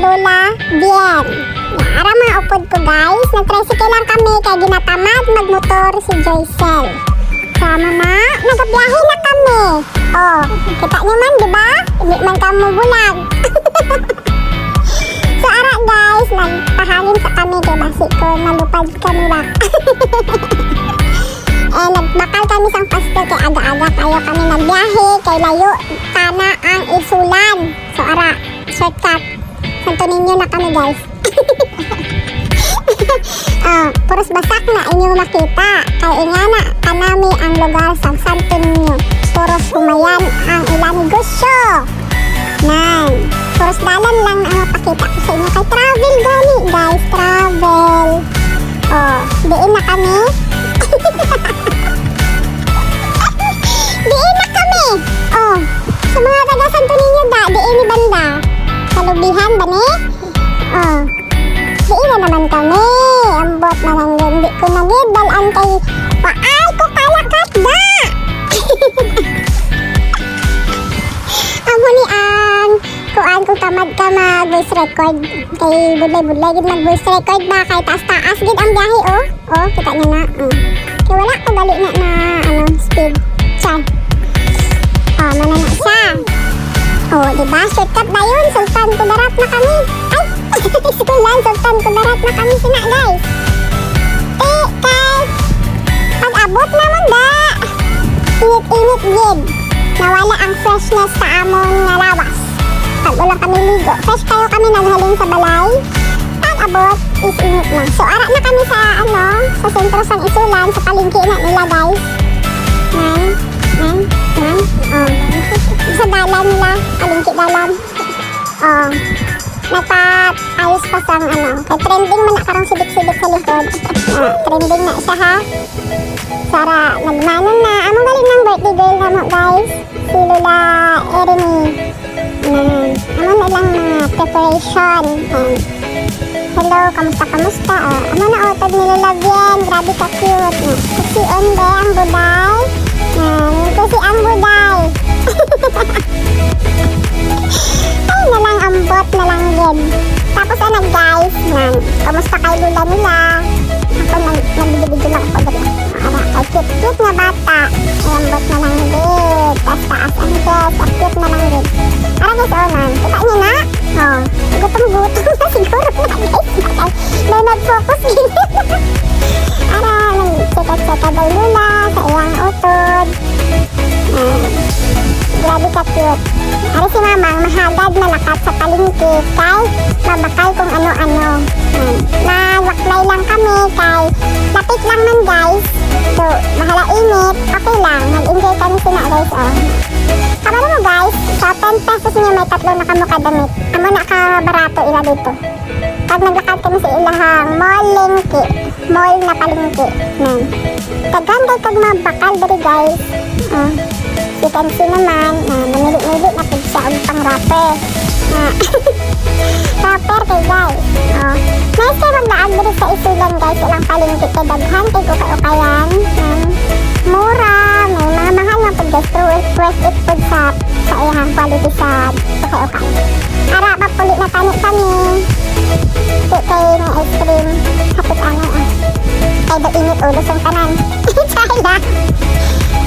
Lola Bien. Ara mga upod ko guys, nag-tricycle lang kami kaya ginatamad magmotor si Joycel. Sama na, nagabiyahe na kami. Oh, kita niyo man, di ba? Hindi man kamo bulag. So ara guys, nagpahangin sa kami kay basi ko malupad kami ba. Nagbakal kami sang pasto kay aga-aga kayo kami nagbiyahe kay layo kana ang isulan. So ara, shortcut. Santo ninyo na kami guys. Puros basak na inyong makita. Kay ingana kanami ang lugar sa Santo Niño. Puros humayan ang ilang negosyo. Nan, puros dalan lang ang mapakita ko sa inyo. Kay travel gani guys, travel. Diin na kami. Diin na kami. Sa mga taga Santo Niño diin ni banda. Kalubihan ba ni? Diin na naman kami. Ambot na lang yun. Di ko nagidalan kay paay ko kalakat na. Amo ni ang kuan kung tamad ka mag-voice record. Kay budlay-budlay gid mag-voice record ba kay taas-taas gid ang biyahe kita niyo na. Kay wala ko gali na speed. Chay. Mana na siya. Diba? Shortcut na yun. Sultan Kudarat na kami. Ay! Isulan, Sultan Kudarat na kami sina guys. Kay pag-abot naman ba? Init-init gid. Nawala ang freshness sa amon nga lawas. Pag ulang kami ligo. Fresh kayo kami naghalin sa balay. Pag-abot is init na. So ara na kami sa sa sentro sang isulan. Sa palengke na nila guys. Sa dalan nila, palengke dalan. Nagpa-ayos pa sang kay trending man na karang sibik-sibik sa likod. Trending na siya ha. Sara, nagmanon na. Among galing ng birthday girl na mo guys. Si Lola Ernie. Among na lang mga preparation. Hello, kamusta? Ano na utod ni Lola Bien? Grabe ka cute. Kasi on ba ang buday? Kasi ang buday. Ay na lang, ambot na lang din. Tapos guys, kamusta kay Lola nila? Ako nagbibidyo lang ako dito. Ay cute na bata. Ay ambot na lang din. Taas-taas ang dress. Ay cute na lang din. Ara guys, kita niyo na? Gutom-gutom na siguro na guys. May nag-focus din. Ara, nag-cheka-cheka daw Lola sa iyang utod. Grabe ka cute. Ari si mamang mahagad na lakat sa palengke kay mabakal kung ano-ano. Nagwaklay lang kami kay lapit lang man guys. So, mahala init, okay lang. Nag-enjoy kami sina guys Kamano mo guys, sa 10 pesos niya may 3 na kamo kadamit. Amo na ka barato ila dito. Pag naglakad kami sa ilahang mall na palengke. Kaganda kag mabakal diri guys. You can see naman, namili-mili na pig siya ang pang-rapper. Rapper kay guys. Nice kayo maglaan dito sa isulan guys. Ilang palengke kay daghan kay ukayan. Mura, may mga mahal na pag guys. Worth it pag sa iyang quality sa ukay-ukay. Ara, papulit na kami. Kay na ice cream. Hapit kay da init ulo sa tanan. Chayla.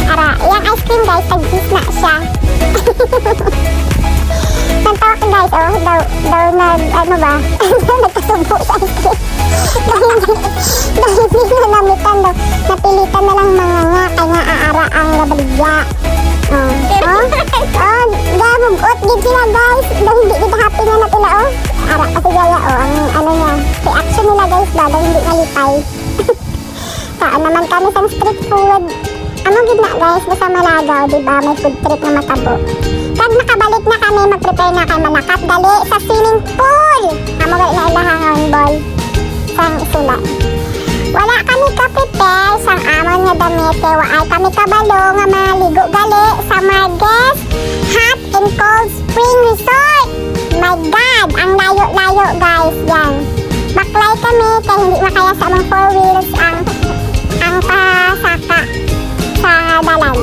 Ara, yung ice cream guys, tag-juice na siya. Nantawa ko guys, daw nagkasubo sa ice cream. Dahil hindi na namitan daw, napilitan na lang mga nga, kaya aara ang labaligya. Gabugot din sila guys, dahil hindi kita happy na natila Ara, kasi gaya ang niya, reaction nila guys ba, dahil hindi nalipay. Saan naman kami sa street food. Ano gid na guys, basta Malagaw, diba? May food trip na matabo. Pag nakabalik na kami, mag-prepare na kay Manakat. Dali sa swimming pool! Amo gali na ilahangon ball. Sang isula. Wala kami ka-prepare sang amon nga damit. Kaya waay kami kabalo nga maligo gali sa Marges Hot and Cold Spring Resort. My God! Ang layo-layo guys. Yan. Baklay kami kaya hindi makaya sa mga 4 wheels ang pasaka sa dalan.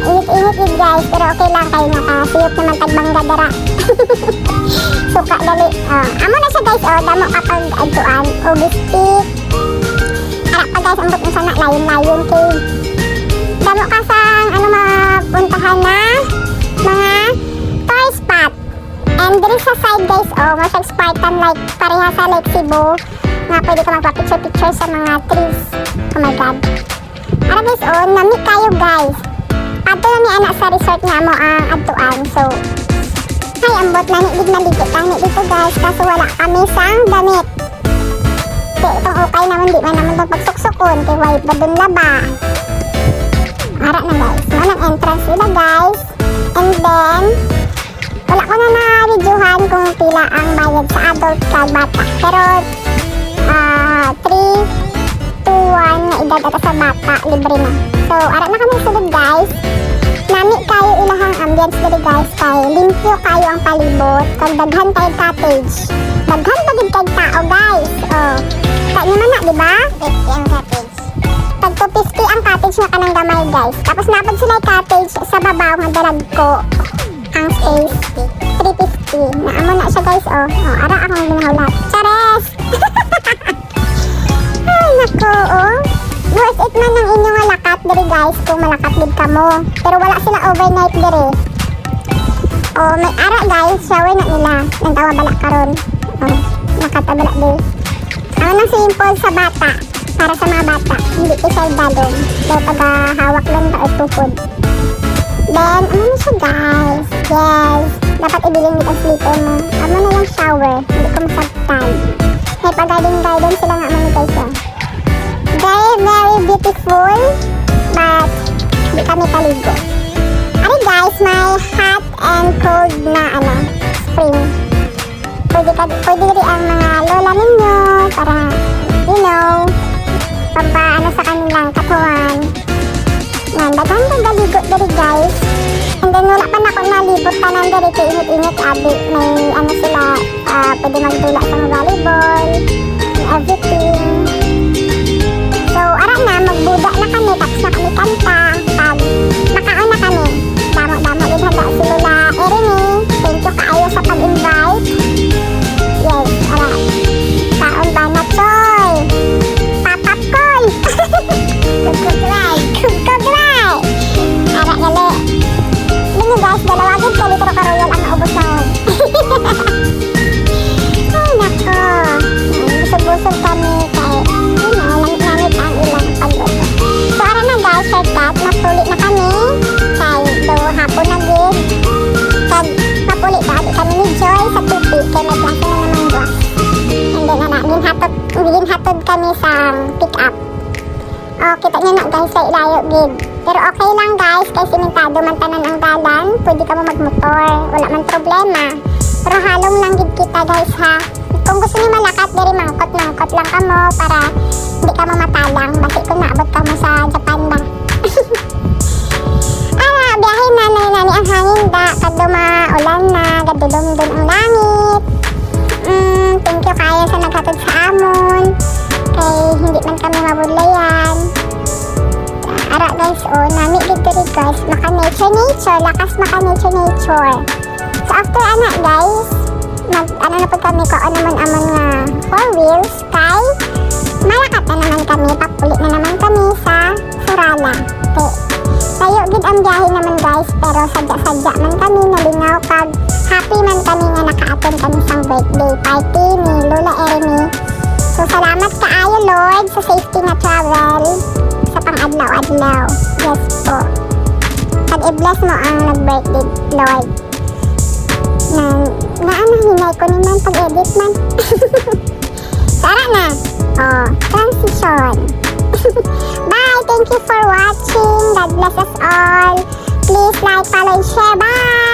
Init-init yun guys. guys, pero okay lang kayo nakasiyop naman tagbangga dara. Suka dali. Amo na siya guys, damo kapag adtuan o bistik. Ara pa guys, ambot mo sana layon-layon kay damo ka sang ano mapuntahan na mga toy spot. And diri sa side guys, mo siya Spartan like pareha sa Lake Cebu nga pwede ka magpa-picture sa mga trees. Oh my god. Ara guys, nami kayo guys. Ato na ni anak sa resort nga mo ang adtuan. So, ay ambot na ni ligit kami dito guys kaso wala kami sang damit. Kaya itong okay naman di man naman itong pagsuksukon kay white ba dun laba. Ara na guys, manang entrance nila guys. And then, wala ko na na-videohan kung pila ang bayad sa adult kag bata. Pero, 3 to 1 na edad ata sa bata, libre na. So, ara na kami sulod guys. Nami kayo ilahang ambience dito guys kay limpyo kayo ang palibot kag daghan kay cottage. Daghan bagid kay tao guys. Kaya naman na, di ba? 50 ang cottage. Tag 250 ang cottage nga kanang gamay guys. Tapos napad sila yung cottage sa babaw nga dalag ko ang space 350. Naamo na siya guys ara akong ginahawlat. Chares! Ay nako worth it man ang inyong lakat diri guys kung malakat din ka mo. Pero wala sila overnight diri. May ara guys, shower na nila. Nagtawa balak karon. Nakatabala di. Ano nang simple sa bata. Para sa mga bata. Hindi ko siya dadong. Pero pag-hawak lang ka at tukod. Then, ano na siya guys? Yes. Dapat ibilin dito ang sleeper mo. Ano na lang shower. Hindi ko masagtay. May pag-garden sila nga manitay siya. Very, very beautiful. But, di kami kaligo. Ano guys, may hot and cold na spring. Pwede rin ang mga lola ninyo para, you know, pampaano sa kanilang katawan. Yan, dagang galigo diri guys. And then wala pa na ako nalibot tanan diri kay init-init abi. May sila, pwede magdula sa volleyball, and everything. So, ara na, magbuda na kami, tapos na kami kanta. Pag nakaon na kami, damo-damo din handa si Lola Eremy. Thank you kaayo sa pag-invite. Yes, ara. Kaon ba na, Choy? Papapkoy! Kugkugray! Ara, gali. Hindi guys, dalawagin ka litro ka royal ang naubos na hon. Ay, nako. Busog-busog kami kay, langit-langit ang ilang pagluto. So, ara na guys, shortcut, napuli na kami. Kay, hapon na gid. Kag, napuli pa, di kami ni Joy sa tupi. Kay may klase na naman buwas. And then, ginhatod kami sa pick-up. Kita nyo na guys, sa ilayo gid. Pero okay lang guys, kay simentado man tanan ang dalan. Pwede ka mo magmotor, wala man problema. Pero halong lang gid kita guys ha. Kung gusto niyo malakat, diri mangkot lang ka mo para hindi ka mo matalang. Basi kung naabot ka mo sa Japan ba. Biyahe na nani ang hangin da. Kadto maulan na, gadulong-dun ang langit. Thank you kayo sa naghatod sa amon. Kay hindi man kami mabudlayan. Ara guys, nami dito rin guys. Maka-nature, lakas maka-nature. So after guys, na po kami ko naman amon nga 4 wheels kay malakat na naman kami, papulit na naman kami sa Surala. Okay. Tayo gid ang biyahe naman guys, pero sadya man kami nalingaw kag happy man kami nga naka-attend kami sang birthday party ni Lola Eremy. So salamat kaayo Lord sa safety na travel sa pang-adlaw-adlaw. Yes po. Pag i-bless mo ang nag-birthday Lord. Hinay ko naman pag-edit man. Tara na. Transition. Bye. Thank you for watching. God bless us all. Please like, follow, and share. Bye.